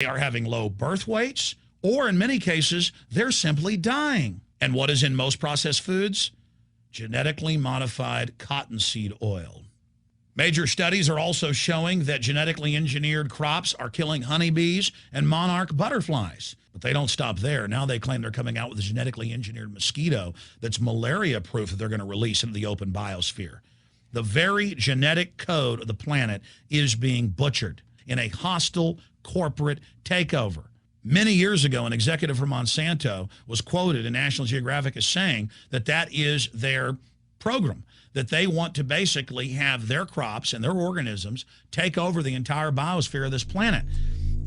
They are having low birth weights, or in many cases, they're simply dying. And what is in most processed foods? Genetically modified cottonseed oil. Major studies are also showing that genetically engineered crops are killing honeybees and monarch butterflies. But they don't stop there. Now they claim they're coming out with a genetically engineered mosquito that's malaria-proof that they're going to release into the open biosphere. The very genetic code of the planet is being butchered in a hostile corporate takeover. Many years ago, an executive from Monsanto was quoted in National Geographic as saying that that is their program, that they want to basically have their crops and their organisms take over the entire biosphere of this planet.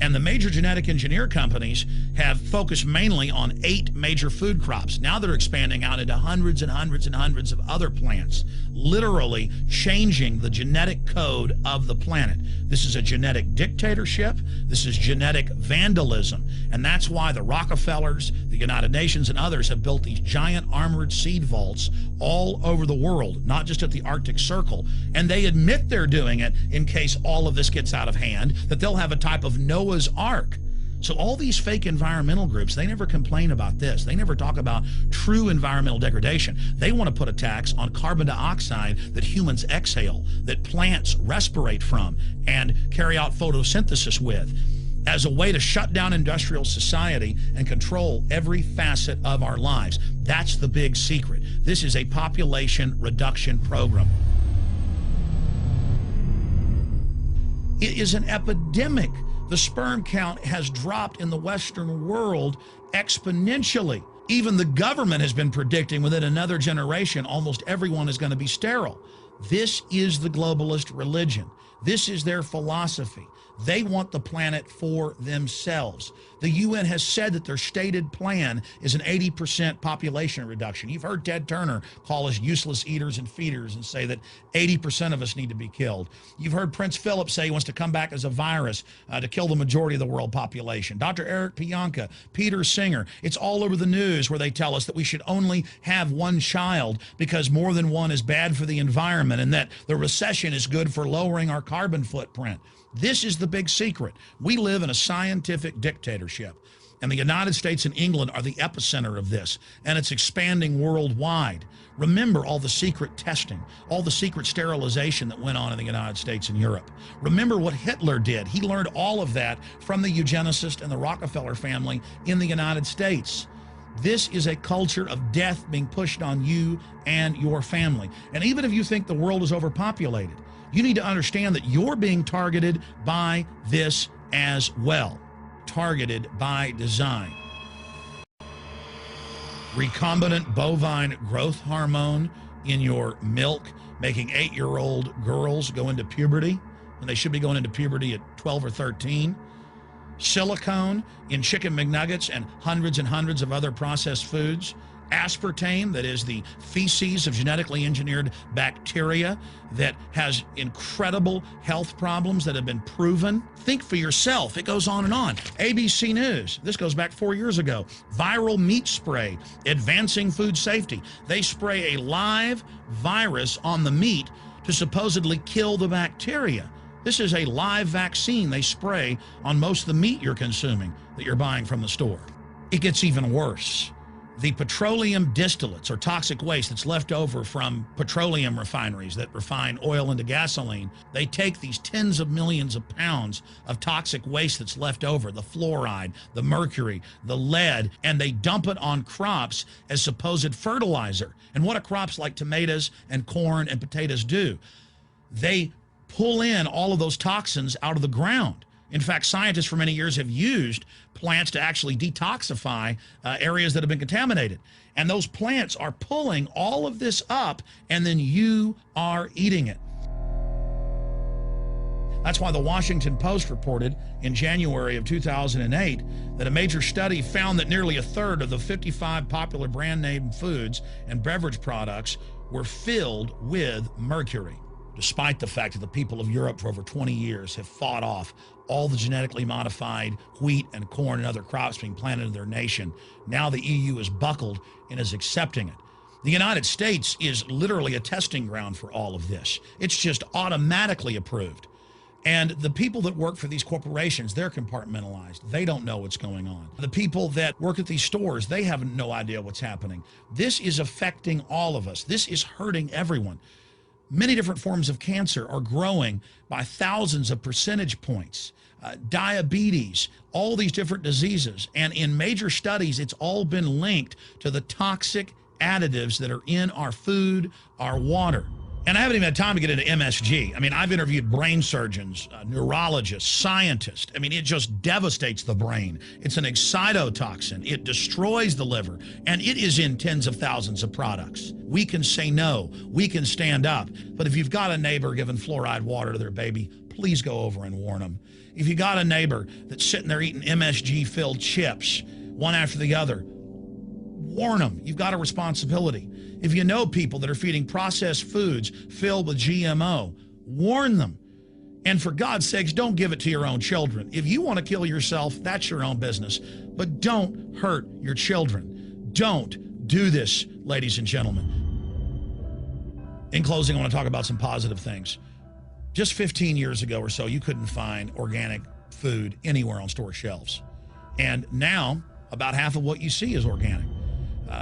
And the major genetic engineer companies have focused mainly on 8 major food crops. Now they're expanding out into hundreds and hundreds and hundreds of other plants, literally changing the genetic code of the planet. This is a genetic dictatorship. This is genetic vandalism. And that's why the Rockefellers, the United Nations, and others have built these giant armored seed vaults all over the world, not just at the Arctic Circle. And they admit they're doing it in case all of this gets out of hand, that they'll have a type of Noah's Ark. So all these fake environmental groups, they never complain about this. They never talk about true environmental degradation. They want to put a tax on carbon dioxide that humans exhale, that plants respirate from and carry out photosynthesis with, as a way to shut down industrial society and control every facet of our lives. That's the big secret. This is a population reduction program. It is an epidemic. The sperm count has dropped in the Western world exponentially. Even the government has been predicting within another generation, almost everyone is going to be sterile. This is the globalist religion. This is their philosophy. They want the planet for themselves. The UN has said that their stated plan is an 80% population reduction. You've heard Ted Turner call us useless eaters and feeders and say that 80% of us need to be killed. You've heard Prince Philip say he wants to come back as a virus to kill the majority of the world population. Dr. Eric Pianka, Peter Singer, it's all over the news where they tell us that we should only have one child because more than one is bad for the environment and that the recession is good for lowering our carbon footprint. This is the big secret. We live in a scientific dictatorship, and the United States and England are the epicenter of this, and it's expanding worldwide. Remember all the secret testing, all the secret sterilization that went on in the United States and Europe. Remember what Hitler did. He learned all of that from the eugenicist and the Rockefeller family in the United States. This is a culture of death being pushed on you and your family. And even if you think the world is overpopulated, you need to understand that you're being targeted by this as well. Targeted by design. Recombinant bovine growth hormone in your milk, making 8-year-old girls go into puberty when they should be going into puberty at 12 or 13. Silicone in chicken McNuggets and hundreds of other processed foods. Aspartame, that is the feces of genetically engineered bacteria that has incredible health problems that have been proven. Think for yourself. It goes on and on. ABC News, this goes back 4 years ago. Viral meat spray, advancing food safety. They spray a live virus on the meat to supposedly kill the bacteria. This is a live vaccine they spray on most of the meat you're consuming that you're buying from the store. It gets even worse. The petroleum distillates, or toxic waste that's left over from petroleum refineries that refine oil into gasoline, they take these tens of millions of pounds of toxic waste that's left over, the fluoride, the mercury, the lead, and they dump it on crops as supposed fertilizer. And what do crops like tomatoes and corn and potatoes do? They pull in all of those toxins out of the ground. In fact, scientists for many years have used plants to actually detoxify areas that have been contaminated. And those plants are pulling all of this up, and then you are eating it. That's why the Washington Post reported in January of 2008 that a major study found that nearly a third of the 55 popular brand name foods and beverage products were filled with mercury. Despite the fact that the people of Europe for over 20 years have fought off all the genetically modified wheat and corn and other crops being planted in their nation, now the EU is buckled and is accepting it. The United States is literally a testing ground for all of this. It's just automatically approved. And the people that work for these corporations, they're compartmentalized. They don't know what's going on. The people that work at these stores, they have no idea what's happening. This is affecting all of us. This is hurting everyone. Many different forms of cancer are growing by thousands of percentage points. Diabetes, all these different diseases. And in major studies, it's all been linked to the toxic additives that are in our food, our water. And I haven't even had time to get into MSG. I mean, I've interviewed brain surgeons, neurologists, scientists. I mean, it just devastates the brain. It's an excitotoxin. It destroys the liver, and it is in tens of thousands of products. We can say no. We can stand up. But if you've got a neighbor giving fluoride water to their baby, please go over and warn them. If you got a neighbor that's sitting there eating MSG-filled chips, one after the other, warn them. You've got a responsibility. If you know people that are feeding processed foods filled with GMO, warn them. And for God's sakes, don't give it to your own children. If you want to kill yourself, that's your own business. But don't hurt your children. Don't do this, ladies and gentlemen. In closing, I want to talk about some positive things. Just 15 years ago or so, you couldn't find organic food anywhere on store shelves. And now, about half of what you see is organic.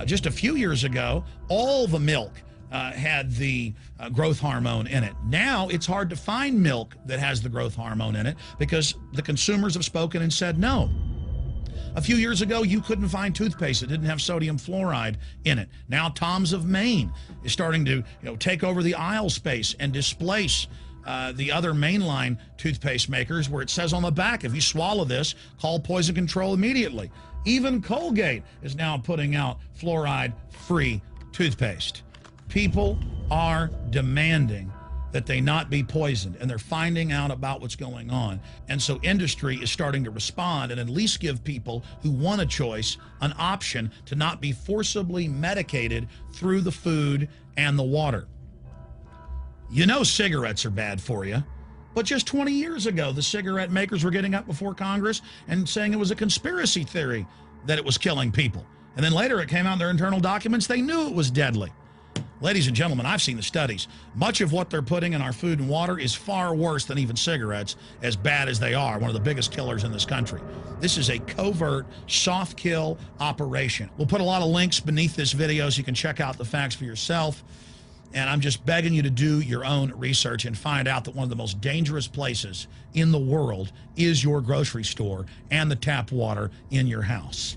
Just a few years ago, all the milk had the growth hormone in it. Now it's hard to find milk that has the growth hormone in it because the consumers have spoken and said no. A few years ago, you couldn't find toothpaste that didn't have sodium fluoride in it. Now Tom's of Maine is starting to take over the aisle space and displace the other mainline toothpaste makers, where it says on the back, if you swallow this, call poison control immediately. Even Colgate is now putting out fluoride-free toothpaste. People are demanding that they not be poisoned, and they're finding out about what's going on. And so industry is starting to respond and at least give people who want a choice an option to not be forcibly medicated through the food and the water. You know cigarettes are bad for you. But just 20 years ago, the cigarette makers were getting up before Congress and saying it was a conspiracy theory that it was killing people. And then later it came out in their internal documents, they knew it was deadly. Ladies and gentlemen, I've seen the studies. Much of what they're putting in our food and water is far worse than even cigarettes, as bad as they are, one of the biggest killers in this country. This is a covert, soft kill operation. We'll put a lot of links beneath this video so you can check out the facts for yourself. And I'm just begging you to do your own research and find out that one of the most dangerous places in the world is your grocery store and the tap water in your house.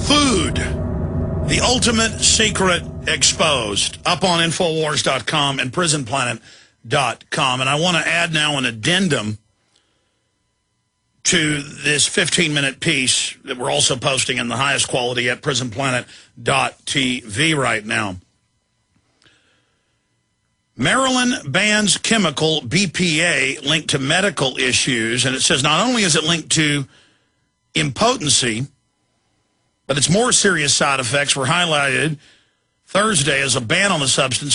Food. The ultimate secret exposed, up on Infowars.com and PrisonPlanet.com. And I want to add now an addendum to this 15-minute piece that we're also posting in the highest quality at PrisonPlanet.tv right now. Maryland bans chemical BPA linked to medical issues. And it says not only is it linked to impotency, but its more serious side effects were highlighted Thursday as a ban on the substance